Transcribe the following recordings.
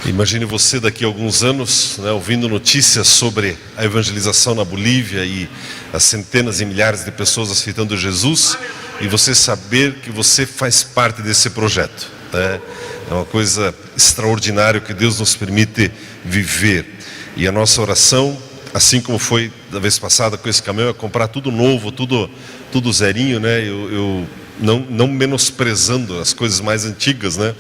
Imagine você daqui a alguns anos, né, ouvindo notícias sobre a evangelização na Bolívia e as centenas e milhares de pessoas aceitando Jesus, e você saber que você faz parte desse projeto, né? É uma coisa extraordinária que Deus nos permite viver. E a nossa oração, assim como foi da vez passada com esse caminhão, é comprar tudo novo, tudo zerinho, né? Eu não menosprezando as coisas mais antigas, né?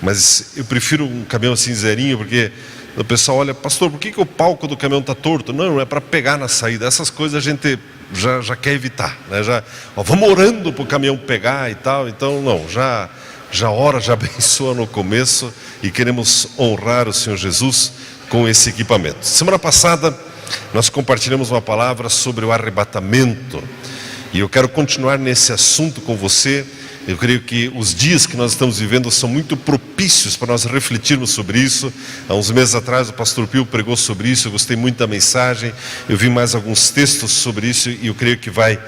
Mas eu prefiro um caminhão assim zerinho, porque o pessoal olha, pastor, por que o palco do caminhão está torto? Não, é para pegar na saída. Essas coisas a gente já quer evitar, né? Vamos orando para o caminhão pegar e tal. Então, não, já ora, já abençoa no começo, e queremos honrar o Senhor Jesus com esse equipamento. Semana passada nós compartilhamos uma palavra sobre o arrebatamento, e eu quero continuar nesse assunto com você. Eu creio que os dias que nós estamos vivendo são muito propícios para nós refletirmos sobre isso. Há uns meses atrás o pastor Pio pregou sobre isso, eu gostei muito da mensagem. Eu vi mais alguns textos sobre isso e eu creio que vai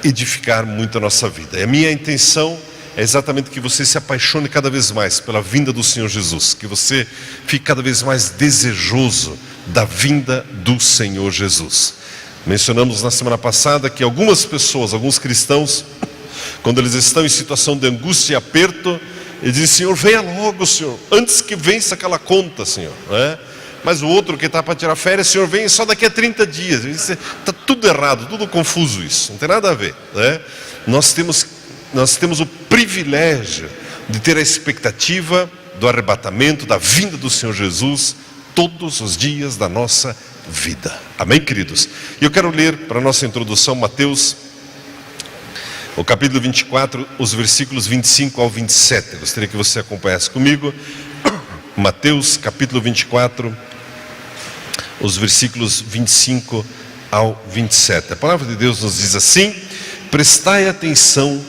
edificar muito a nossa vida. E a minha intenção é exatamente que você se apaixone cada vez mais pela vinda do Senhor Jesus, que você fique cada vez mais desejoso da vinda do Senhor Jesus. Mencionamos na semana passada que algumas pessoas, alguns cristãos, quando eles estão em situação de angústia e aperto, eles dizem, Senhor, venha logo, Senhor, antes que vença aquela conta, Senhor, né? Mas o outro que está para tirar férias, Senhor, vem só daqui a 30 dias. Está tudo errado, tudo confuso isso, não tem nada a ver, né? Nós temos o privilégio de ter a expectativa do arrebatamento, da vinda do Senhor Jesus, todos os dias da nossa vida. Amém, queridos? E eu quero ler para a nossa introdução Mateus, o capítulo 24, os versículos 25 ao 27. Eu gostaria que você acompanhasse comigo. Mateus, capítulo 24, os versículos 25 ao 27. A palavra de Deus nos diz assim: prestai atenção,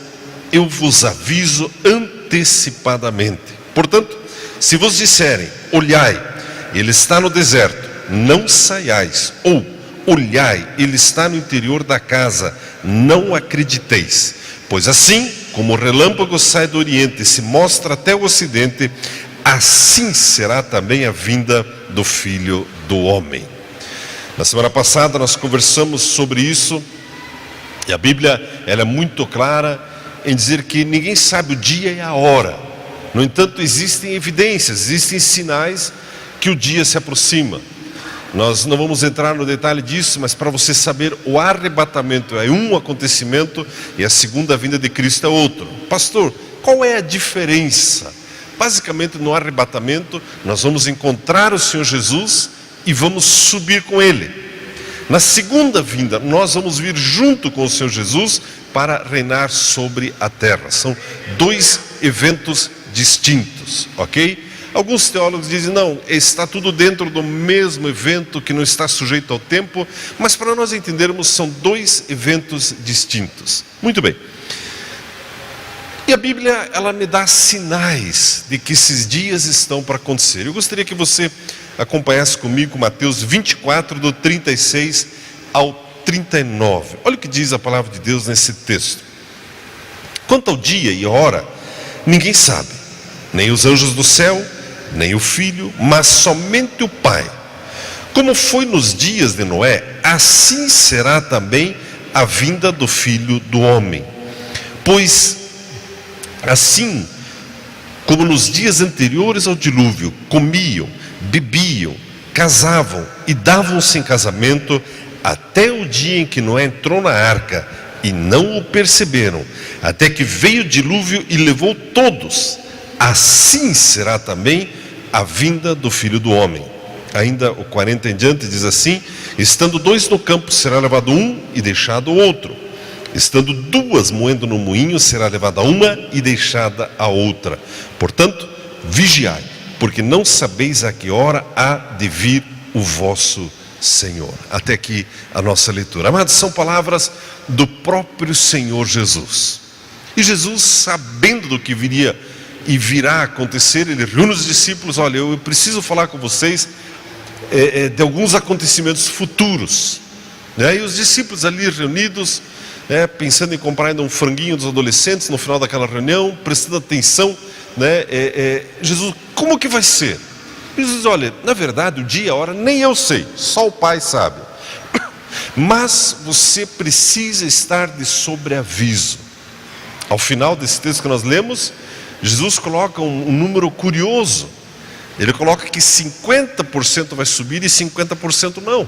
eu vos aviso antecipadamente. Portanto, se vos disserem, olhai, ele está no deserto, não saiais, ou olhai, ele está no interior da casa, não acrediteis. Pois assim como o relâmpago sai do oriente e se mostra até o ocidente, assim será também a vinda do Filho do Homem. Na semana passada nós conversamos sobre isso, e a Bíblia ela é muito clara em dizer que ninguém sabe o dia e a hora. No entanto, existem evidências, existem sinais que o dia se aproxima. Nós não vamos entrar no detalhe disso, mas para você saber, o arrebatamento é um acontecimento e a segunda vinda de Cristo é outro. Pastor, qual é a diferença? Basicamente, no arrebatamento, nós vamos encontrar o Senhor Jesus e vamos subir com Ele. Na segunda vinda, nós vamos vir junto com o Senhor Jesus para reinar sobre a terra. São dois eventos distintos, ok? Alguns teólogos dizem, não, está tudo dentro do mesmo evento que não está sujeito ao tempo, mas para nós entendermos, são dois eventos distintos. Muito bem. E a Bíblia, ela me dá sinais de que esses dias estão para acontecer. Eu gostaria que você acompanhasse comigo Mateus 24, do 36 ao 39. Olha o que diz a palavra de Deus nesse texto. Quanto ao dia e hora, ninguém sabe, nem os anjos do céu, nem o Filho, mas somente o Pai. Como foi nos dias de Noé, assim será também a vinda do Filho do Homem. Pois assim como nos dias anteriores ao dilúvio, comiam, bebiam, casavam e davam-se em casamento, até o dia em que Noé entrou na arca, e não o perceberam, até que veio o dilúvio e levou todos. Assim será também a vinda do Filho do Homem. Ainda o 40 em diante diz assim: estando dois no campo, será levado um e deixado o outro. Estando duas moendo no moinho, será levada uma e deixada a outra. Portanto, vigiai, porque não sabeis a que hora há de vir o vosso Senhor. Até aqui a nossa leitura. Amados, são palavras do próprio Senhor Jesus. E Jesus, sabendo do que viria e virá acontecer, ele reúne os discípulos. Olha, eu preciso falar com vocês de alguns acontecimentos futuros, né? E os discípulos ali reunidos, pensando em comprar ainda um franguinho dos adolescentes no final daquela reunião, prestando atenção, né? Jesus, como que vai ser? Jesus diz, olha, na verdade o dia e a hora nem eu sei, só o Pai sabe. Mas você precisa estar de sobreaviso. Ao final desse texto que nós lemos, Jesus coloca um número curioso. Ele coloca que 50% vai subir e 50% não.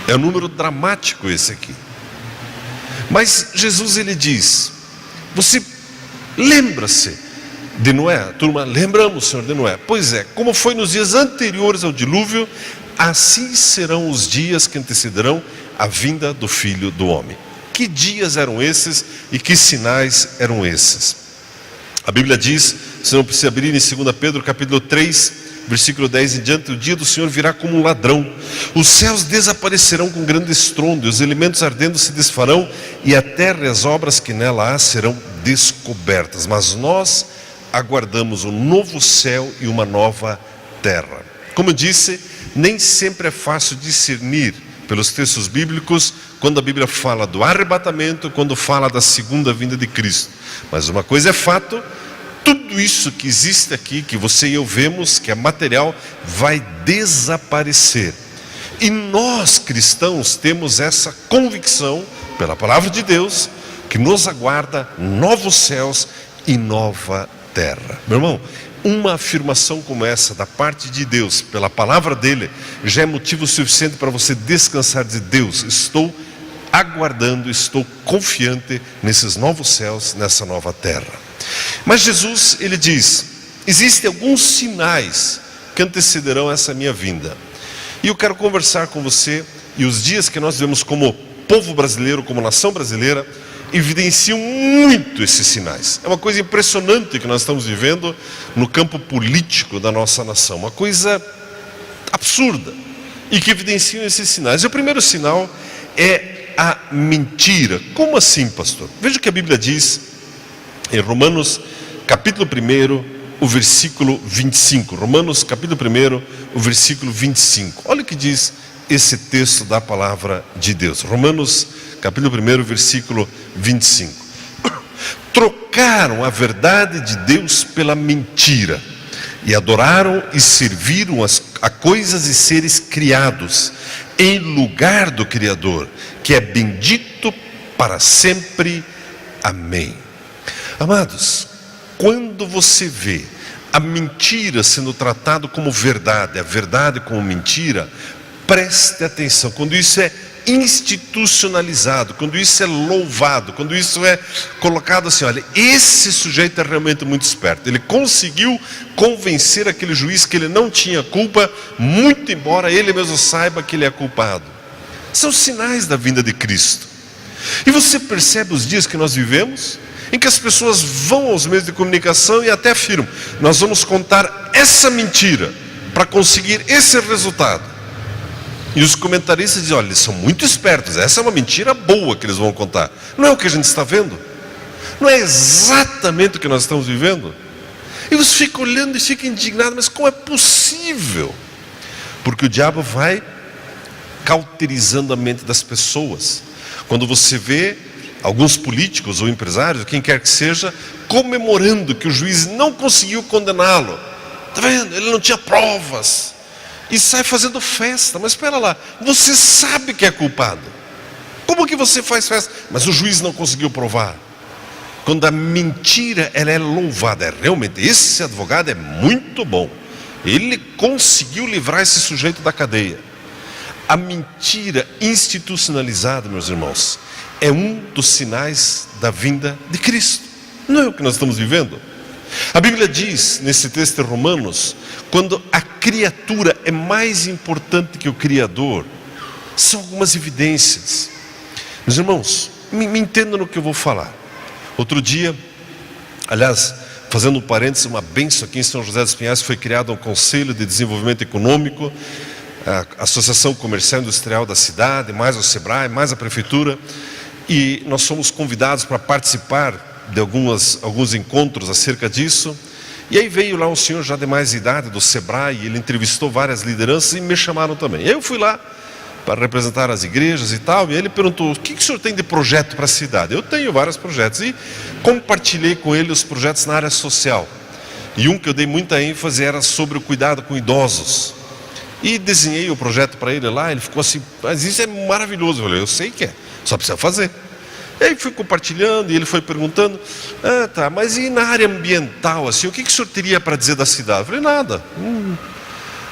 É um número dramático esse aqui. Mas Jesus, ele diz, você lembra-se de Noé? Turma, lembramos, Senhor, de Noé. Pois é, como foi nos dias anteriores ao dilúvio, assim serão os dias que antecederão a vinda do Filho do Homem. Que dias eram esses e que sinais eram esses? A Bíblia diz, você não precisa abrir, em 2 Pedro capítulo 3, versículo 10 em diante, o dia do Senhor virá como um ladrão. Os céus desaparecerão com grande estrondo, e os elementos ardendo se desfarão, e a terra e as obras que nela há serão descobertas. Mas nós aguardamos um novo céu e uma nova terra. Como eu disse, nem sempre é fácil discernir pelos textos bíblicos quando a Bíblia fala do arrebatamento, quando fala da segunda vinda de Cristo. Mas uma coisa é fato, tudo isso que existe aqui, que você e eu vemos, que é material, vai desaparecer. E nós cristãos temos essa convicção, pela palavra de Deus, que nos aguarda novos céus e nova terra. Meu irmão, uma afirmação como essa da parte de Deus, pela palavra dele, já é motivo suficiente para você descansar de Deus. Estou aguardando, estou confiante nesses novos céus, nessa nova terra. Mas Jesus, ele diz, existem alguns sinais que antecederão essa minha vinda. E eu quero conversar com você, e os dias que nós vivemos como povo brasileiro, como nação brasileira, evidenciam muito esses sinais. É uma coisa impressionante que nós estamos vivendo no campo político da nossa nação, uma coisa absurda, e que evidenciam esses sinais. E o primeiro sinal é a mentira. Como assim, pastor? Veja o que a Bíblia diz em Romanos capítulo 1, o versículo 25. Romanos capítulo 1, o versículo 25. Olha o que diz esse texto da palavra de Deus. Romanos capítulo 1, versículo 25. Trocaram a verdade de Deus pela mentira, e adoraram e serviram a coisas e seres criados, em lugar do Criador, que é bendito para sempre. Amém. Amados, quando você vê a mentira sendo tratada como verdade, a verdade como mentira, preste atenção. Quando isso é institucionalizado, quando isso é louvado, quando isso é colocado assim, olha, esse sujeito é realmente muito esperto, ele conseguiu convencer aquele juiz que ele não tinha culpa, muito embora ele mesmo saiba que ele é culpado. São sinais da vinda de Cristo. E você percebe os dias que nós vivemos, em que as pessoas vão aos meios de comunicação e até afirmam, nós vamos contar essa mentira para conseguir esse resultado. E os comentaristas dizem, olha, eles são muito espertos, essa é uma mentira boa que eles vão contar. Não é o que a gente está vendo? Não é exatamente o que nós estamos vivendo? E você fica olhando e fica indignado, mas como é possível? Porque o diabo vai cauterizando a mente das pessoas. Quando você vê alguns políticos ou empresários, quem quer que seja, comemorando que o juiz não conseguiu condená-lo. Está vendo? Ele não tinha provas. E sai fazendo festa. Mas espera lá, você sabe que é culpado. Como que você faz festa? Mas o juiz não conseguiu provar. Quando a mentira ela é louvada, realmente, esse advogado é muito bom. Ele conseguiu livrar esse sujeito da cadeia. A mentira institucionalizada, meus irmãos, é um dos sinais da vinda de Cristo. Não é o que nós estamos vivendo? A Bíblia diz, nesse texto de Romanos, quando a criatura é mais importante que o Criador, são algumas evidências. Meus irmãos, me entendam no que eu vou falar. Outro dia, aliás, fazendo um parênteses, uma bênção aqui em São José dos Pinhais, foi criado um Conselho de Desenvolvimento Econômico, a Associação Comercial e Industrial da cidade, mais o Sebrae, mais a Prefeitura, e nós fomos convidados para participar de alguns encontros acerca disso. E aí veio lá um senhor já de mais idade do Sebrae, ele entrevistou várias lideranças e me chamaram também. E aí eu fui lá para representar as igrejas e tal, e ele perguntou, o que o senhor tem de projeto para a cidade? Eu tenho vários projetos, e compartilhei com ele os projetos na área social. E um que eu dei muita ênfase era sobre o cuidado com idosos. E desenhei o projeto para ele lá, ele ficou assim, mas isso é maravilhoso. Eu falei, eu sei que é, só precisa fazer. E aí fui compartilhando e ele foi perguntando, tá, mas e na área ambiental, assim, o que o senhor teria para dizer da cidade? Eu falei, nada.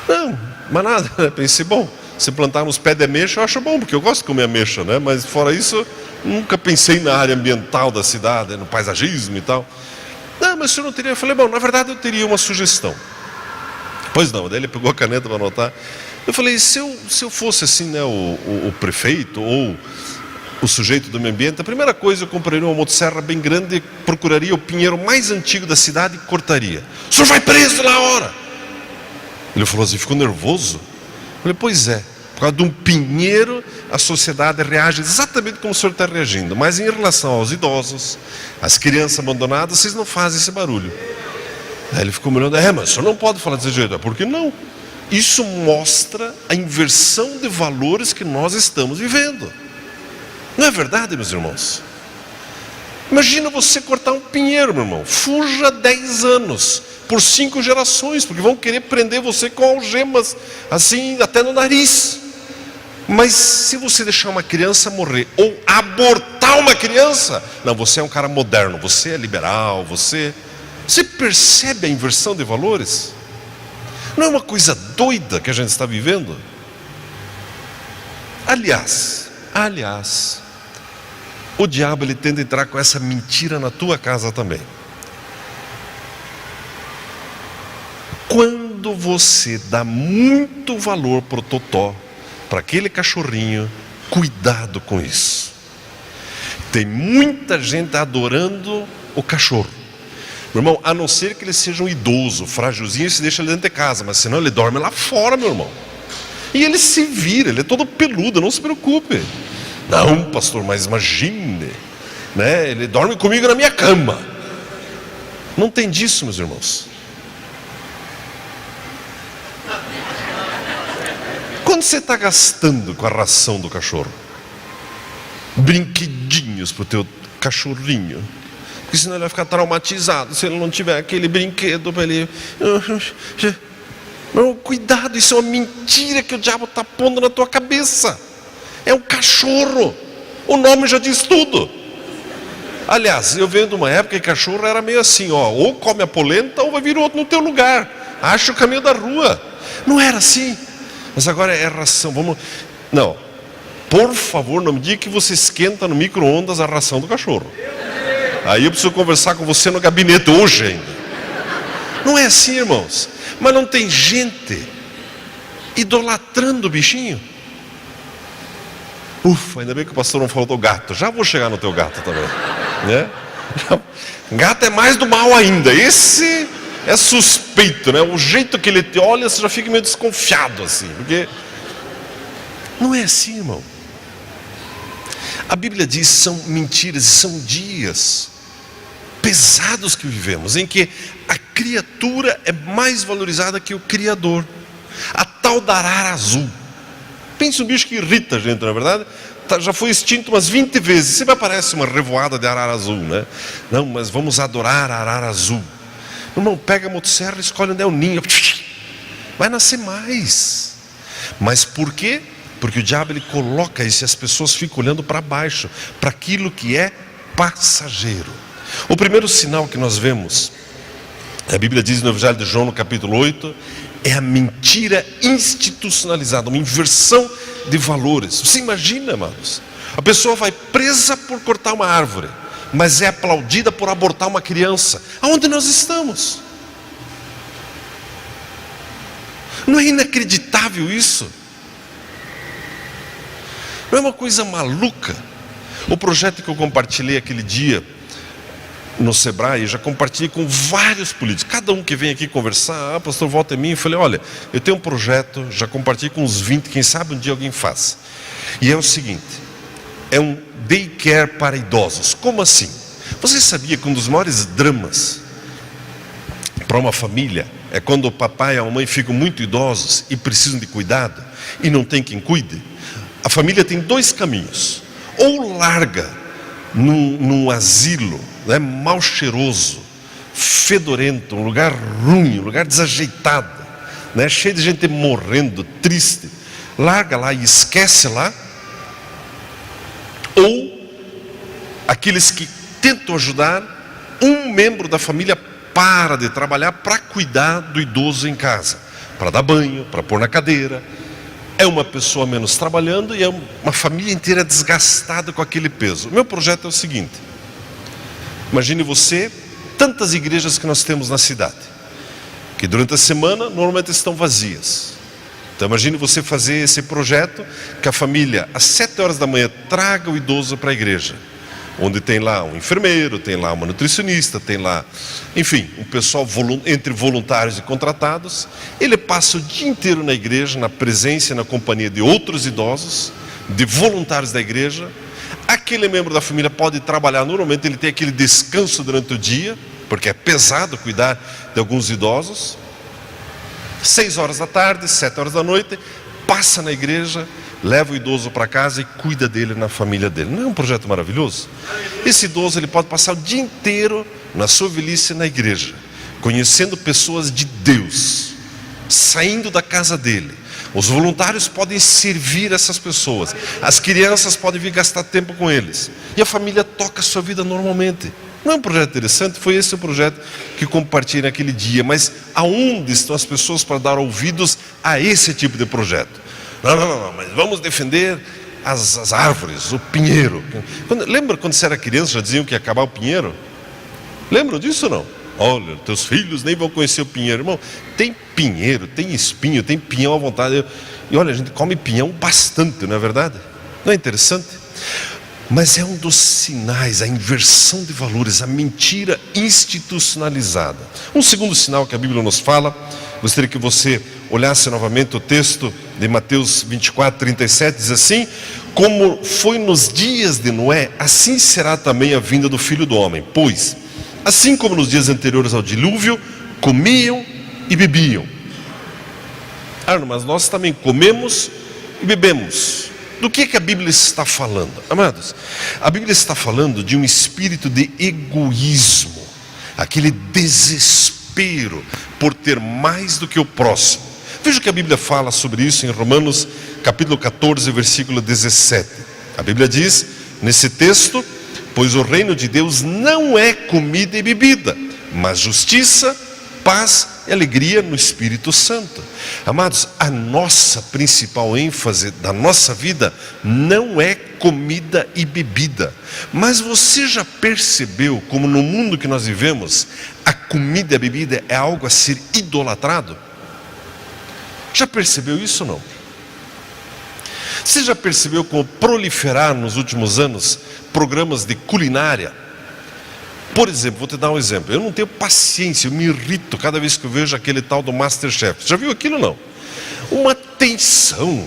Não, mas nada. Pensei, bom, se plantar uns pés de ameixa, eu acho bom, porque eu gosto de comer ameixa, né? Mas fora isso, nunca pensei na área ambiental da cidade, no paisagismo e tal. Não, mas o senhor não teria? Eu falei, bom, na verdade eu teria uma sugestão. Pois não, daí ele pegou a caneta para anotar. Eu falei, se eu fosse assim, né, o prefeito ou o sujeito do meio ambiente, a primeira coisa, eu compraria uma motosserra bem grande, procuraria o pinheiro mais antigo da cidade e cortaria. O senhor vai preso na hora! Ele falou assim, ficou nervoso? Eu falei, pois é, por causa de um pinheiro, a sociedade reage exatamente como o senhor está reagindo. Mas em relação aos idosos, às crianças abandonadas, vocês não fazem esse barulho. Aí ele ficou me olhando, mas o senhor não pode falar desse jeito. Por que não? Isso mostra a inversão de valores que nós estamos vivendo. Não é verdade, meus irmãos? Imagina você cortar um pinheiro, meu irmão. Fuja 10 anos, por 5 gerações, porque vão querer prender você com algemas, assim, até no nariz. Mas se você deixar uma criança morrer, ou abortar uma criança, não, você é um cara moderno, você é liberal, você percebe a inversão de valores? Não é uma coisa doida que a gente está vivendo? Aliás, o diabo ele tenta entrar com essa mentira na tua casa também. Quando você dá muito valor para o totó, para aquele cachorrinho, cuidado com isso. Tem muita gente adorando o cachorro. Meu irmão, a não ser que ele seja um idoso, frágilzinho, se deixa ele dentro de casa, mas senão ele dorme lá fora, meu irmão. E ele se vira, ele é todo peludo, não se preocupe. Não, pastor, mas imagine, né? Ele dorme comigo na minha cama. Não tem disso, meus irmãos. Quando você está gastando com a ração do cachorro, brinquedinhos para o teu cachorrinho, porque senão ele vai ficar traumatizado se ele não tiver aquele brinquedo para ele. Não, cuidado, isso é uma mentira que o diabo está pondo na tua cabeça. É um cachorro, o nome já diz tudo. Aliás, eu venho de uma época que cachorro era meio assim, ou come a polenta ou vai vir outro no teu lugar, acha o caminho da rua. Não era assim, mas agora é ração. Não, por favor, não me diga que você esquenta no micro-ondas a ração do cachorro. Aí eu preciso conversar com você no gabinete hoje ainda. Não é assim, irmãos. Mas não tem gente idolatrando o bichinho? Ufa, ainda bem que o pastor não falou do gato. Já vou chegar no teu gato também, né? Gato é mais do mal ainda. Esse é suspeito, né? O jeito que ele te olha, você já fica meio desconfiado assim, porque não é assim, irmão. A Bíblia diz que são mentiras, são dias pesados que vivemos, em que a criatura é mais valorizada que o Criador. A tal da arara azul. Pensa um bicho que irrita a gente, não é verdade? Já foi extinto umas 20 vezes. Sempre aparece uma revoada de arara azul, né? Não, mas vamos adorar a arara azul. Irmão, pega a motosserra, escolhe onde é o ninho. Vai nascer mais. Mas por quê? Porque o diabo ele coloca isso e as pessoas ficam olhando para baixo, para aquilo que é passageiro. O primeiro sinal que nós vemos, a Bíblia diz no Evangelho de João, no capítulo 8, é a mentira institucionalizada, uma inversão de valores. Você imagina, amados, a pessoa vai presa por cortar uma árvore, mas é aplaudida por abortar uma criança. Aonde nós estamos? Não é inacreditável isso? Não é uma coisa maluca? O projeto que eu compartilhei aquele dia no Sebrae, já compartilhei com vários políticos, cada um que vem aqui conversar, pastor, volta em mim, eu falei, olha, eu tenho um projeto, já compartilhei com uns 20, quem sabe um dia alguém faz. E é o seguinte, é um daycare para idosos. Como assim? Você sabia que um dos maiores dramas para uma família é quando o papai e a mamãe ficam muito idosos e precisam de cuidado e não tem quem cuide? A família tem 2 caminhos, ou larga num asilo, né, mal cheiroso, fedorento, um lugar ruim, um lugar desajeitado, né? Cheio de gente morrendo, triste. Larga lá e esquece lá. Ou aqueles que tentam ajudar, um membro da família para de trabalhar para cuidar do idoso em casa, para dar banho, para pôr na cadeira. É uma pessoa menos trabalhando e é uma família inteira desgastada com aquele peso. O meu projeto é o seguinte: imagine você, tantas igrejas que nós temos na cidade, que durante a semana normalmente estão vazias. Então imagine você fazer esse projeto, que a família às 7 horas da manhã traga o idoso para a igreja, onde tem lá um enfermeiro, tem lá uma nutricionista, tem lá, enfim, um pessoal entre voluntários e contratados. Ele passa o dia inteiro na igreja, na presença e na companhia de outros idosos, de voluntários da igreja. Aquele membro da família pode trabalhar normalmente, ele tem aquele descanso durante o dia, porque é pesado cuidar de alguns idosos. 6 horas da tarde, 7 horas da noite, passa na igreja, leva o idoso para casa e cuida dele na família dele. Não é um projeto maravilhoso? Esse idoso ele pode passar o dia inteiro na sua velhice na igreja, conhecendo pessoas de Deus, saindo da casa dele. Os voluntários podem servir essas pessoas, as crianças podem vir gastar tempo com eles, e a família toca a sua vida normalmente. Não é um projeto interessante? Foi esse o projeto que compartilhei naquele dia. Mas aonde estão as pessoas para dar ouvidos a esse tipo de projeto? Não, mas vamos defender as árvores, o pinheiro. Lembra quando você era criança, já diziam que ia acabar o pinheiro? Lembram disso ou não? Olha, teus filhos nem vão conhecer o pinheiro. Irmão, tem pinheiro, tem espinho, tem pinhão à vontade. E olha, a gente come pinhão bastante, não é verdade? Não é interessante? Mas é um dos sinais, a inversão de valores, a mentira institucionalizada. Um segundo sinal que a Bíblia nos fala, gostaria que você olhasse novamente o texto de Mateus 24, 37, diz assim: como foi nos dias de Noé, assim será também a vinda do Filho do Homem. Pois, assim como nos dias anteriores ao dilúvio, comiam e bebiam. Mas nós também comemos e bebemos. Do que a Bíblia está falando? Amados, a Bíblia está falando de um espírito de egoísmo, aquele desespero por ter mais do que o próximo. Veja o que a Bíblia fala sobre isso em Romanos capítulo 14, versículo 17. A Bíblia diz, nesse texto: pois o reino de Deus não é comida e bebida, mas justiça, paz e alegria no Espírito Santo. Amados, a nossa principal ênfase da nossa vida não é comida e bebida. Mas você já percebeu como no mundo que nós vivemos, a comida e a bebida é algo a ser idolatrado? Já percebeu isso ou não? Você já percebeu como proliferar nos últimos anos programas de culinária? Por exemplo, vou te dar um exemplo. Eu não tenho paciência, eu me irrito cada vez que eu vejo aquele tal do Masterchef. Já viu aquilo não? Uma tensão,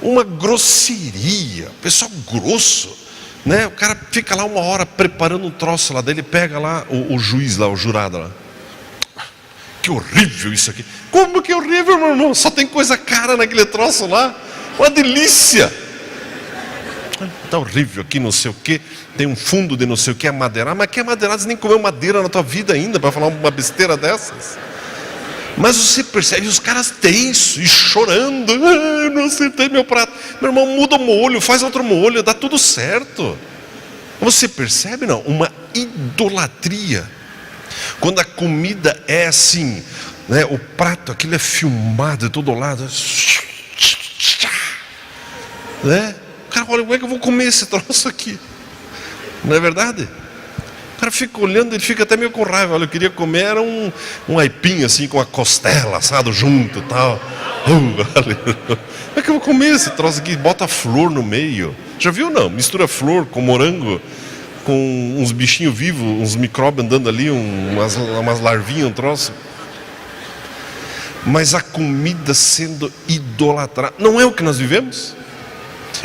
uma grosseria, pessoal grosso, né? O cara fica lá 1 hora preparando um troço lá dele, pega lá o juiz lá, o jurado lá. Que horrível isso aqui. Como que é horrível, meu irmão? Só tem coisa cara naquele troço lá. Uma delícia. Está horrível aqui, não sei o que. Tem um fundo de não sei o que, é madeirado. Mas que é madeirado? Você nem comeu madeira na tua vida ainda para falar uma besteira dessas. Mas você percebe os caras tensos e chorando. Eu não acertei meu prato. Meu irmão, muda o molho, faz outro molho, dá tudo certo. Você percebe não? Uma idolatria. Quando a comida é assim, né? O prato, aquilo é filmado de todo lado, né? Cara, olha, como é que eu vou comer esse troço aqui? Não é verdade? O cara fica olhando, ele fica até meio com raiva. Olha, eu queria comer era um aipim assim, com a costela assado junto e tal. Como é que eu vou comer esse troço aqui? Bota flor no meio. Já viu não? Mistura flor com morango, com uns bichinhos vivos, uns micróbios andando ali, umas larvinhas, um troço. Mas a comida sendo idolatrada. Não é o que nós vivemos?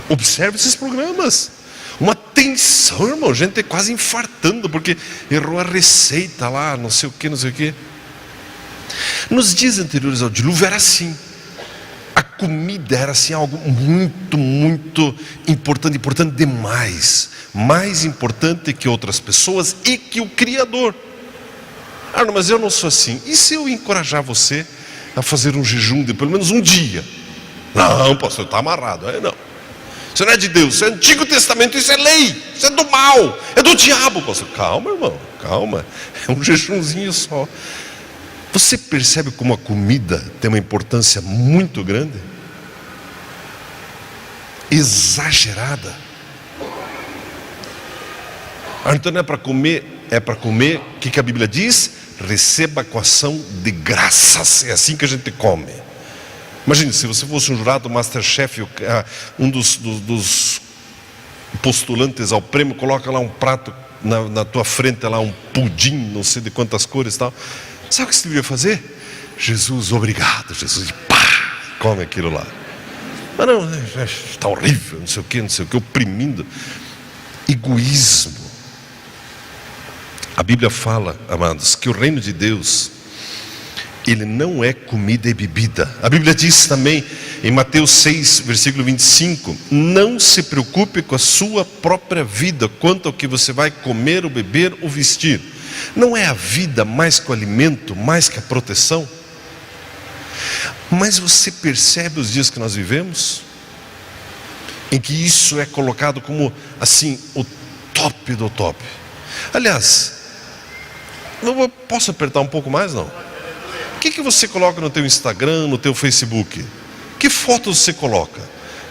Observe esses programas. Uma tensão, irmão. Gente quase infartando porque errou a receita lá, não sei o que, não sei o que. Nos dias anteriores ao dilúvio era assim. A comida era assim algo muito, muito importante. Importante demais. Mais importante que outras pessoas e que o Criador. Arno, mas eu não sou assim. E se eu encorajar você a fazer um jejum de pelo menos um dia? Não, pastor, está amarrado. Não. Isso não é de Deus, isso é Antigo Testamento, isso é lei, isso é do mal, é do diabo, pastor. Calma, irmão, calma. É um jejumzinho só. Você percebe como a comida tem uma importância muito grande? Exagerada. Então não é para comer, é para comer, o que a Bíblia diz? Receba com ação de graças. É assim que a gente come. Imagine, se você fosse um jurado do Masterchef, um dos postulantes ao prêmio, coloca lá um prato na tua frente, lá um pudim, não sei de quantas cores e tal. Sabe o que você deveria fazer? Jesus, obrigado, Jesus, e pá, come aquilo lá. Mas não, está horrível, não sei o que, oprimindo. Egoísmo. A Bíblia fala, amados, que o reino de Deus, ele não é comida e bebida. A Bíblia diz também, em Mateus 6, versículo 25, não se preocupe com a sua própria vida, quanto ao que você vai comer, ou beber, ou vestir. Não é a vida mais que o alimento, mais que a proteção? Mas você percebe os dias que nós vivemos? Em que isso é colocado como, assim, o top do top. Aliás, eu posso apertar um pouco mais, não? O que você coloca no teu Instagram, no teu Facebook? Que fotos você coloca?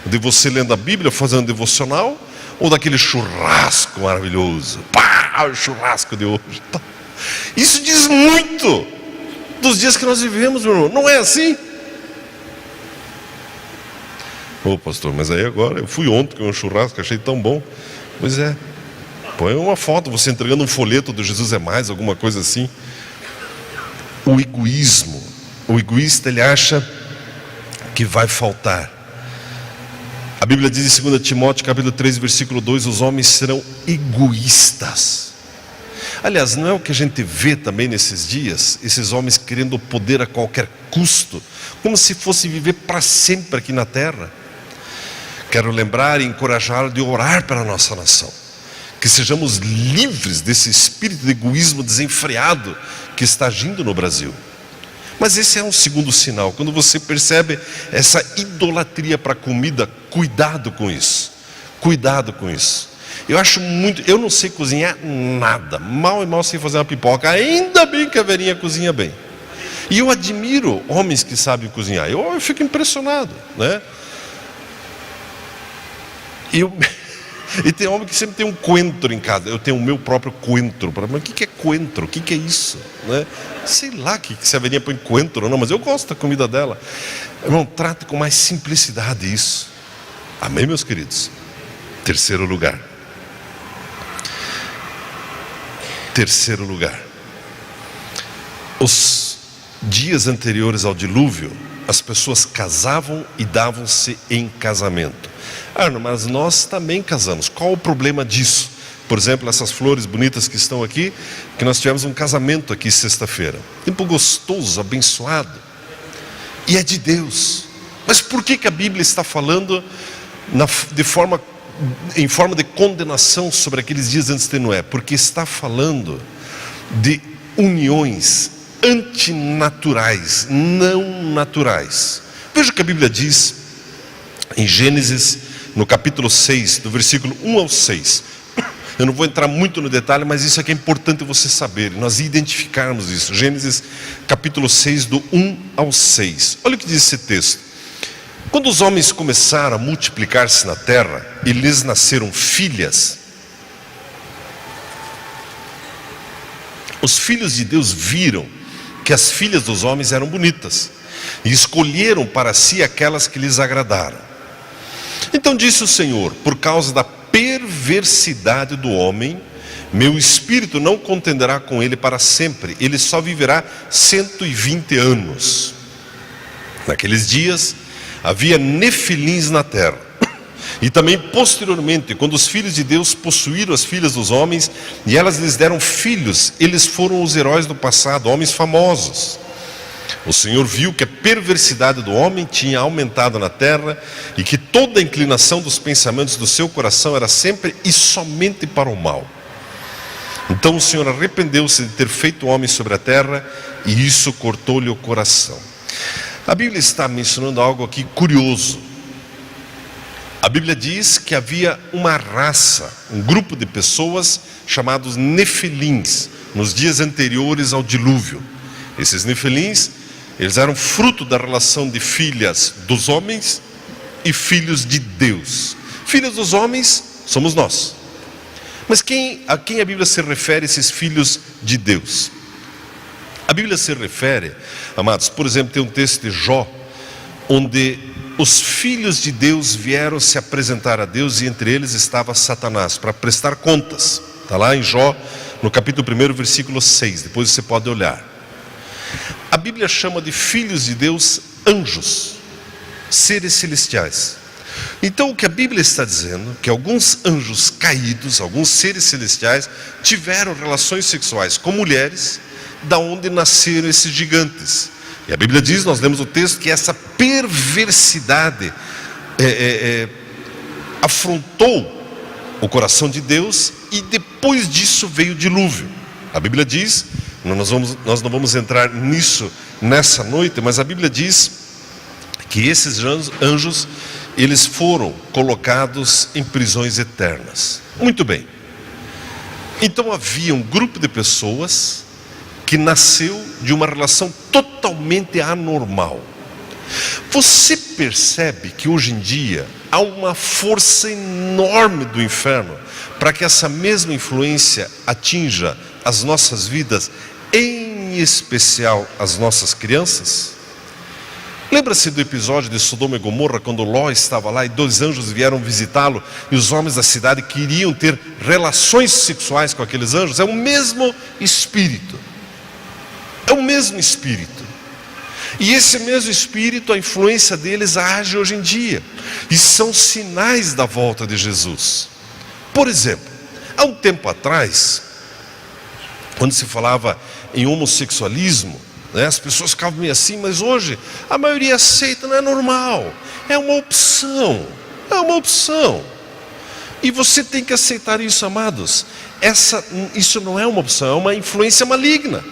De você lendo a Bíblia, fazendo devocional? Ou daquele churrasco maravilhoso? Pá, o churrasco de hoje. Isso diz muito dos dias que nós vivemos, meu irmão. Não é assim? Ô pastor, mas aí agora, eu fui ontem com um churrasco, achei tão bom. Pois é. Põe uma foto, você entregando um folheto do Jesus é Mais, alguma coisa assim. O egoísmo. O egoísta, ele acha que vai faltar. A Bíblia diz em 2 Timóteo, capítulo 3, versículo 2, os homens serão egoístas. Aliás, não é o que a gente vê também nesses dias, esses homens querendo o poder a qualquer custo, como se fosse viver para sempre aqui na terra. Quero lembrar e encorajar de orar para a nossa nação, que sejamos livres desse espírito de egoísmo desenfreado que está agindo no Brasil. Mas esse é um segundo sinal. Quando você percebe essa idolatria para a comida, cuidado com isso. Cuidado com isso. Eu não sei cozinhar nada. Mal e mal sei fazer uma pipoca. Ainda bem que a Verinha cozinha bem. E eu admiro homens que sabem cozinhar. Eu fico impressionado, né? E tem homem que sempre tem um coentro em casa. Eu tenho o meu próprio coentro. Mas o que é coentro? O que é isso? Né? Sei lá que se a Verinha põe coentro ou não, mas eu gosto da comida dela. Irmão, trate com mais simplicidade isso. Amém, meus queridos? Terceiro lugar. Terceiro lugar. Os dias anteriores ao dilúvio, as pessoas casavam e davam-se em casamento. Mas nós também casamos. Qual o problema disso? Por exemplo, essas flores bonitas que estão aqui, que nós tivemos um casamento aqui sexta-feira. Tempo gostoso, abençoado. E é de Deus. Mas por que a Bíblia está falando em forma de condenação sobre aqueles dias antes de Noé? Porque está falando de uniões antinaturais, não naturais. Veja o que a Bíblia diz em Gênesis, no capítulo 6, do versículo 1 ao 6. Eu não vou entrar muito no detalhe, mas isso aqui é importante você saber, nós identificarmos isso. Gênesis capítulo 6, do 1 ao 6. Olha o que diz esse texto. Quando os homens começaram a multiplicar-se na terra, e lhes nasceram filhas, os filhos de Deus viram que as filhas dos homens eram bonitas, e escolheram para si aquelas que lhes agradaram. Então disse o Senhor: por causa da perversidade do homem, meu espírito não contenderá com ele para sempre, ele só viverá 120 anos. Naqueles dias havia nefilins na terra. E também posteriormente, quando os filhos de Deus possuíram as filhas dos homens, e elas lhes deram filhos, eles foram os heróis do passado, homens famosos. O Senhor viu que a perversidade do homem tinha aumentado na terra, e que toda a inclinação dos pensamentos do seu coração era sempre e somente para o mal. Então o Senhor arrependeu-se de ter feito o homem sobre a terra, e isso cortou-lhe o coração. A Bíblia está mencionando algo aqui curioso. A Bíblia diz que havia uma raça, um grupo de pessoas chamados Nefilins, nos dias anteriores ao dilúvio. Esses Nefilins, eles eram fruto da relação de filhas dos homens e filhos de Deus. Filhos dos homens somos nós. Mas a quem a Bíblia se refere, esses filhos de Deus? A Bíblia se refere, amados, por exemplo, tem um texto de Jó, onde os filhos de Deus vieram se apresentar a Deus, e entre eles estava Satanás, para prestar contas. Está lá em Jó, no capítulo 1, versículo 6, depois você pode olhar. A Bíblia chama de filhos de Deus anjos, seres celestiais. Então o que a Bíblia está dizendo, que alguns anjos caídos, alguns seres celestiais, tiveram relações sexuais com mulheres, da onde nasceram esses gigantes. E a Bíblia diz, nós lemos o texto, que essa perversidade afrontou o coração de Deus, e depois disso veio o dilúvio. A Bíblia diz, nós não vamos entrar nisso nessa noite, mas a Bíblia diz que esses anjos, eles foram colocados em prisões eternas. Muito bem. Então havia um grupo de pessoas que nasceu de uma relação totalmente anormal. Você percebe que hoje em dia há uma força enorme do inferno para que essa mesma influência atinja as nossas vidas, em especial as nossas crianças? Lembra-se do episódio de Sodoma e Gomorra, quando Ló estava lá e 2 anjos vieram visitá-lo, e os homens da cidade queriam ter relações sexuais com aqueles anjos? É o mesmo espírito. É o mesmo espírito. E esse mesmo espírito, a influência deles age hoje em dia. E são sinais da volta de Jesus. Por exemplo, há um tempo atrás, quando se falava em homossexualismo, as pessoas ficavam meio assim, mas hoje a maioria aceita, não é normal. É uma opção. É uma opção. E você tem que aceitar isso, amados. Isso não é uma opção, é uma influência maligna.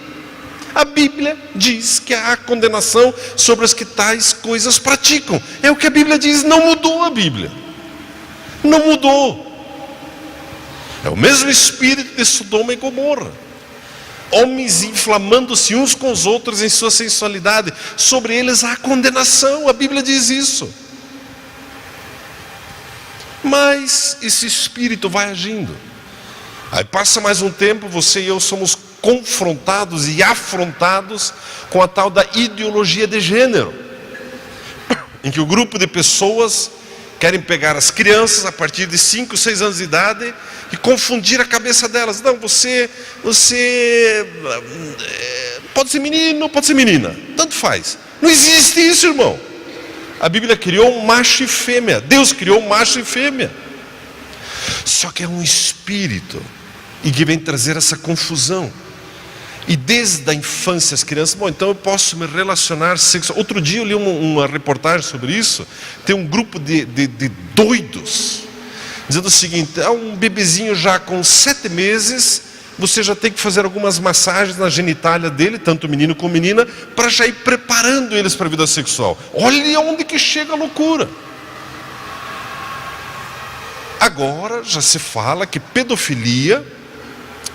A Bíblia diz que há condenação sobre os que tais coisas praticam. É o que a Bíblia diz, não mudou a Bíblia. Não mudou. É o mesmo espírito de Sodoma e Gomorra. Homens inflamando-se uns com os outros em sua sensualidade. Sobre eles há condenação, a Bíblia diz isso. Mas esse espírito vai agindo. Aí passa mais um tempo, você e eu somos confrontados e afrontados com a tal da ideologia de gênero, em que o grupo de pessoas querem pegar as crianças a partir de 5, 6 anos de idade e confundir a cabeça delas. Não, você pode ser menino, pode ser menina, tanto faz. Não existe isso, irmão. A Bíblia criou um macho e fêmea. Deus criou um macho e fêmea. Só que é um espírito e que vem trazer essa confusão. E desde a infância as crianças, bom, então eu posso me relacionar sexual. Outro dia eu li uma reportagem sobre isso. Tem um grupo de doidos dizendo o seguinte: há um bebezinho já com 7 meses, você já tem que fazer algumas massagens na genitália dele, tanto menino como menina, para já ir preparando eles para a vida sexual. Olha onde que chega a loucura. Agora já se fala que pedofilia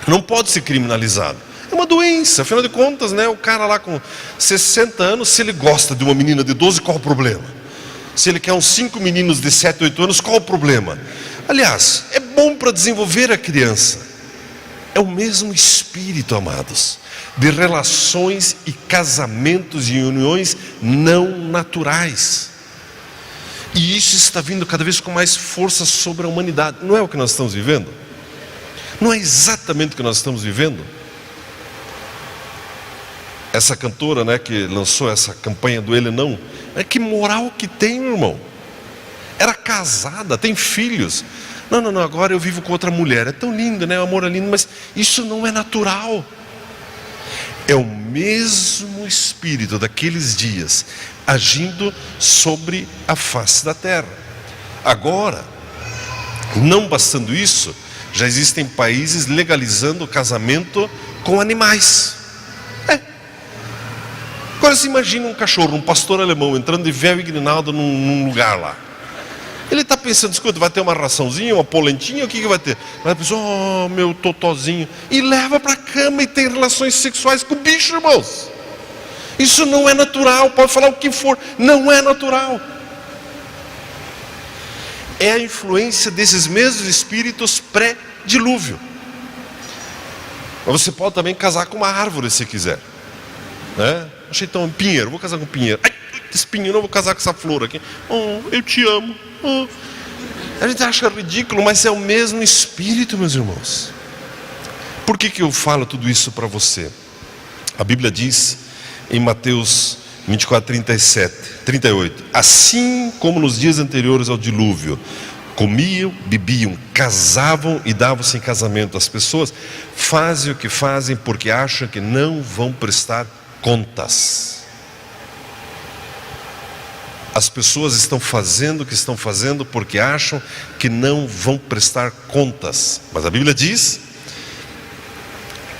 não pode ser criminalizado. É uma doença, afinal de contas, o cara lá com 60 anos, se ele gosta de uma menina de 12, qual o problema? Se ele quer uns 5 meninos de 7, 8 anos, qual o problema? Aliás, é bom para desenvolver a criança. É o mesmo espírito, amados, de relações e casamentos e uniões não naturais. E isso está vindo cada vez com mais força sobre a humanidade. Não é o que nós estamos vivendo? Não é exatamente o que nós estamos vivendo? Essa cantora, que lançou essa campanha do Ele Não, que moral que tem, irmão? Era casada, tem filhos. Não, agora eu vivo com outra mulher. É tão lindo, o amor é lindo, mas isso não é natural. É o mesmo espírito daqueles dias agindo sobre a face da terra. Agora, não bastando isso, Já existem países legalizando o casamento com animais. Agora você imagina um cachorro, um pastor alemão, entrando de véu e grinalda num lugar lá. Ele está pensando, escuta, vai ter uma raçãozinha, uma polentinha, o que vai ter? Vai pensar, oh, meu totozinho. E leva para a cama e tem relações sexuais com o bicho, irmãos. Isso não é natural, pode falar o que for, não é natural. É a influência desses mesmos espíritos pré-dilúvio. Mas você pode também casar com uma árvore se quiser, né? Achei tão pinheiro, vou casar com pinheiro. Ai, esse pinheiro, não vou casar com essa flor aqui. Oh, eu te amo. Oh. A gente acha ridículo, mas é o mesmo espírito, meus irmãos. Por que eu falo tudo isso para você? A Bíblia diz em Mateus 24, 38. Assim como nos dias anteriores ao dilúvio, comiam, bebiam, casavam e davam-se em casamento. As pessoas fazem o que fazem porque acham que não vão prestar contas. As pessoas estão fazendo o que estão fazendo porque acham que não vão prestar contas. Mas a Bíblia diz,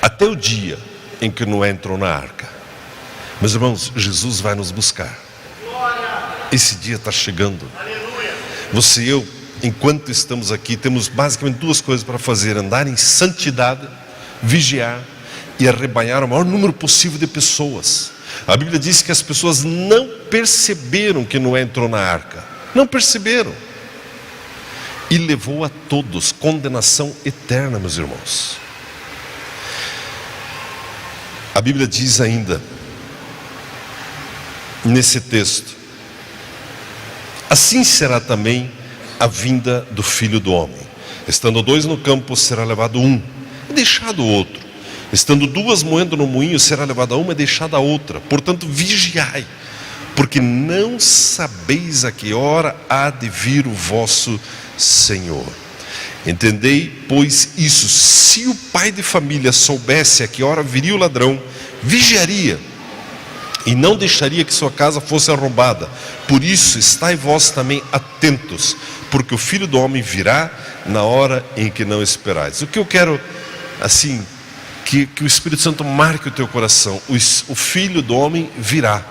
até o dia em que Noé entrou na arca. Meus irmãos, Jesus vai nos buscar. Esse dia está chegando. Você e eu, enquanto estamos aqui, temos basicamente duas coisas para fazer: andar em santidade, vigiar e arrebanhar o maior número possível de pessoas. A Bíblia diz que as pessoas não perceberam que Noé entrou na arca. Não perceberam. E levou a todos condenação eterna, meus irmãos. A Bíblia diz ainda, nesse texto, assim será também a vinda do Filho do Homem. Estando dois no campo, será levado um e deixado o outro. Estando duas moendo no moinho, será levada uma e deixada a outra. Portanto, vigiai, porque não sabeis a que hora há de vir o vosso Senhor. Entendei, pois, isso: se o pai de família soubesse a que hora viria o ladrão, vigiaria e não deixaria que sua casa fosse arrombada. Por isso, estai vós também atentos, porque o Filho do Homem virá na hora em que não esperais. O que eu quero, assim, que o Espírito Santo marque o teu coração: o Filho do Homem virá.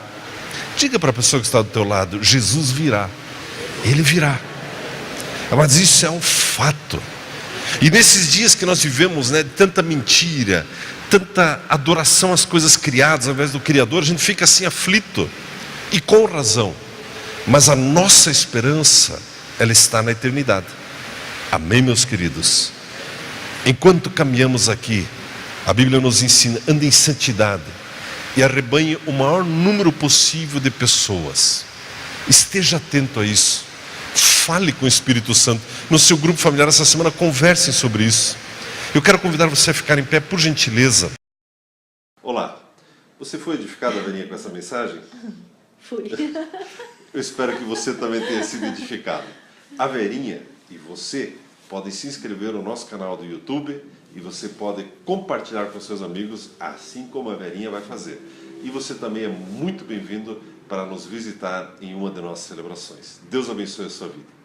Diga para a pessoa que está do teu lado: Jesus virá. Ele virá. Mas isso é um fato. E nesses dias que nós vivemos, né, de tanta mentira, tanta adoração às coisas criadas ao invés do Criador, a gente fica assim aflito, e com razão. Mas a nossa esperança, ela está na eternidade. Amém, meus queridos? Enquanto caminhamos aqui, a Bíblia nos ensina: ande em santidade e arrebanhe o maior número possível de pessoas. Esteja atento a isso. Fale com o Espírito Santo. No seu grupo familiar essa semana, conversem sobre isso. Eu quero convidar você a ficar em pé, por gentileza. Olá, você foi edificado, Verinha, com essa mensagem? Fui. Eu espero que você também tenha sido edificado. A Verinha e você podem se inscrever no nosso canal do YouTube e você pode compartilhar com seus amigos, assim como a Verinha vai fazer. E você também é muito bem-vindo para nos visitar em uma de nossas celebrações. Deus abençoe a sua vida.